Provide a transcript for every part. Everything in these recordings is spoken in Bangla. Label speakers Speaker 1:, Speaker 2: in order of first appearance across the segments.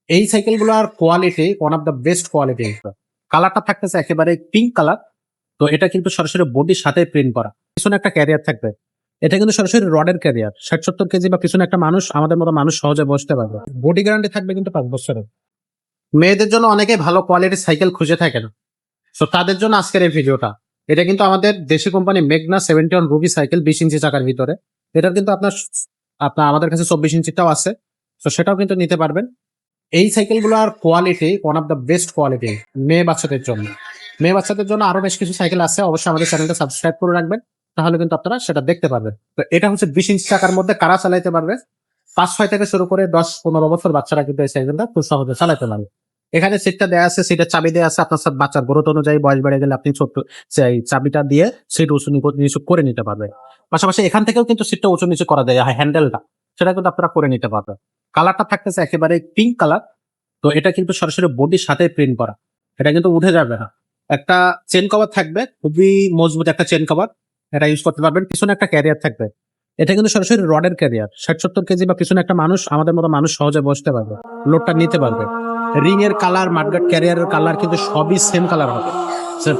Speaker 1: এই সাইকেলগুলোর quality one of the best quality. কালারটা থাকতেছে একেবারে পিঙ্ক কালার। তো এটা কিন্তু সরাসরি বডির সাথে প্রিন্ট করা। পিছনে একটা ক্যারিয়ার থাকবে। এটা কিন্তু সরাসরি রডের ক্যারিয়ার। ৬০-৭০ কেজি বা পিছনে একটা মানুষ, আমাদের মতো মানুষ সহজে বসতে পারবে। বডি গ্যারান্টি থাকবে কিন্তু ৫ বছরের। মেয়েদের জন্য অনেকেই ভালো কোয়ালিটির সাইকেল খুঁজে থাকেন। সো তাদের জন্য আজকের এই ভিডিওটা। এটা কিন্তু আমাদের দেশি কোম্পানি মেঘনা 71 রুবি সাইকেল ২০ ইঞ্চি চাকার ভিতরে। এটার কিন্তু আপনার আমাদের কাছে ২৪ ইঞ্চিটাও আছে। সো সেটাও কিন্তু নিতে পারবেন। এই সাইকেলগুলোর quality one of the best quality মেয়ে বাচ্চাদের জন্য। মেয়ে বাচ্চাদের জন্য আরো বেশ কিছু সাইকেল আছে। অবশ্যই আমাদের চ্যানেলটা সাবস্ক্রাইব করে রাখবেন। তাহলে কিন্তু আপনারা সেটা দেখতে পারবেন। তো এটা হচ্ছে ২০ ইঞ্চি চাকার মধ্যে কারা চালাইতে পারবে? ৫-৬ থেকে শুরু করে ১০-১৫ বছর বাচ্চারা কিন্তু এই সাইকেলটা খুব সহজে চালাতে পারবে। এখানে সিটটা দেওয়া আছে, সিটের চাবি দেওয়া আছে। আপনার সাথে বাচ্চার গ্রোথ অনুযায়ী বয়স বেড়ে গেলে আপনি ছোট্ট সেই চাবিটা দিয়ে সিট উঁচু নিচু করে নিতে পারবেন। পাশাপাশি এখান থেকেও কিন্তু সিটটা উঁচু নিচু করা যায়, হ্যান্ডেলটা সেটা কিন্তু আপনারা করে নিতে পারবেন। কালারটা থাকতেছে একেবারে পিঙ্ক কালার। তো এটা কিন্তু সরাসরি বডির সাথে প্রিন্ট করা। এটা কিন্তু উঠে যাবে না। একটা চেন কভার থাকবে, খুবই মজবুত একটা চেন কভার। এটা ইউজ করতে পারবেন। পিছনে একটা ক্যারিয়ার থাকবে। এটা কিন্তু সরাসরি রডের ক্যারিয়ার। ৬০-৭০ কেজি বা পিছনে একটা মানুষ, আমাদের মতো মানুষ সহজে বসতে পারবে, লোডটা নিতে পারবে। রিং এর কালার, মাডগার্ড ক্যারিয়ারের কালার কিন্তু সবই সেম কালার হবে।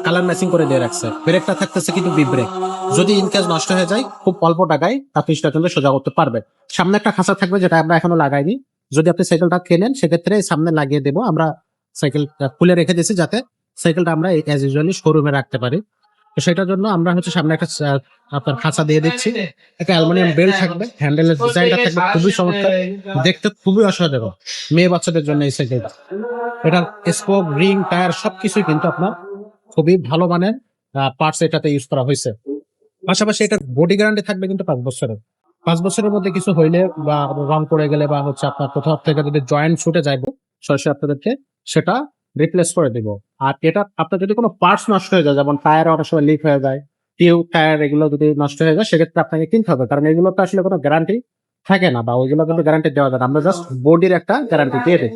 Speaker 1: কালার ম্যাচিং করে দিয়ে রাখছে। ব্রেকটা থাকতেছে কিন্তু বি ব্রেক। যদি ইনকেস নষ্ট হয়ে যায় খুব অল্প টাকায় আপনি সেটা কিন্তু সোজা করতে পারবেন। সামনে একটা খাঁচা থাকবে, যেটা আমরা এখনো লাগাইনি। যদি আপনি সাইকেলটা কেনেন সেক্ষেত্রে সামনে লাগিয়ে দেবো আমরা। সাইকেলটা খুলে রেখে দিয়েছি যাতে সাইকেলটা আমরা অ্যাজ ইউজুয়ালি শোরুমে রাখতে পারি। তো সেটার জন্য আমরা হচ্ছে সামনে একটা আপনার খাঁচা দিয়ে দিচ্ছি। একটা অ্যালুমিনিয়াম বেল্ট থাকবে। হ্যান্ডেলের ডিজাইনটা থাকবে খুবই চমৎকার, দেখতে খুবই অসাধারণ মেয়ে বাচ্চাদের জন্য এই সাইকেলটা। এটার স্পোক, রিং, টায়ার সবকিছুই কিন্তু আপনার খুবই ভালো মানের পার্টস এটাতে ইউজ করা হয়েছে। পাশাপাশি এটার বডি গ্যারান্টি থাকবে কিন্তু ৫ বছরের। ৫ বছরের মধ্যে কিছু হইলে বা রং পড়ে গেলে বা হচ্ছে আপনার কোথাও থেকে যদি জয়েন্ট ছুটে যায় সরাসরি আপনাদেরকে সেটা রিপ্লেস করে দিব। আর এটা আপনার যদি কোনো পার্টস নষ্ট হয়ে যায়, যেমন টায়ার অনেক সময় লিক হয়ে যায়, টিউব, টায়ার এগুলো যদি নষ্ট হয়ে যায় সেক্ষেত্রে আপনাকে কিনতে হবে, কারণ এগুলো তো আসলে কোনো গ্যারান্টি থাকে না বা ওইগুলো কিন্তু গ্যারান্টি দেওয়া যায় না। আমরা জাস্ট বডির একটা গ্যারান্টি দিয়ে দিই।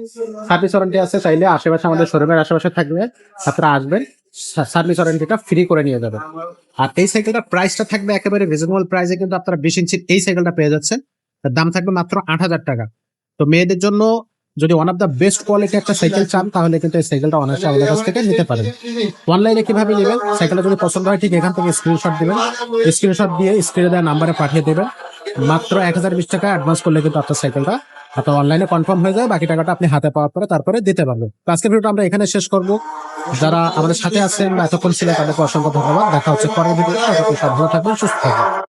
Speaker 1: সার্ভিস ওয়ারেন্টি আছে, চাইলে আশেপাশে আমাদের শোরুমের আশেপাশে থাকবে, আপনারা আসবেন, সার্ভিস ওয়ারেন্টিটা ফ্রি করে নিয়ে যাবেন। আর এই সাইকেলটার প্রাইসটা থাকবে একেবারে রিজনেবল প্রাইসে, কিন্তু আপনারা ২০ ইঞ্চির এই সাইকেলটা পেয়ে যাচ্ছেন। তার দাম থাকবে মাত্র ৮,০০০ টাকা। তো মেয়েদের জন্য যদি one of the best quality একটা সাইকেল চান তাহলে কিন্তু এই সাইকেলটা অনায়াসে আমাদের কাছ থেকে নিতে পারেন। অনলাইনে কিভাবে নেবেন? সাইকেলটা যদি পছন্দ হয় ঠিক এখান থেকে স্ক্রিনশট দিবেন। স্ক্রিনশট দিয়ে স্ক্রিনে দেওয়া নাম্বারে পাঠিয়ে দেবেন। মাত্র ১,০২০ টাকা অ্যাডভান্স করলে কিন্তু আপনার সাইকেলটা আপনার অনলাইনে কনফার্ম হয়ে যায়। বাকি টাকাটা আপনি হাতে পাওয়ার পরে তারপরে দিতে পারবেন। তো আজকের ভিডিওটা আমরা এখানে শেষ করব। যারা আমাদের সাথে আছেন বা এতক্ষণ ছিলেন তাদেরকে অসংখ্য ধন্যবাদ। দেখা হচ্ছে পরের ভিডিওতে। ভালো থাকবেন, সুস্থ থাকবেন।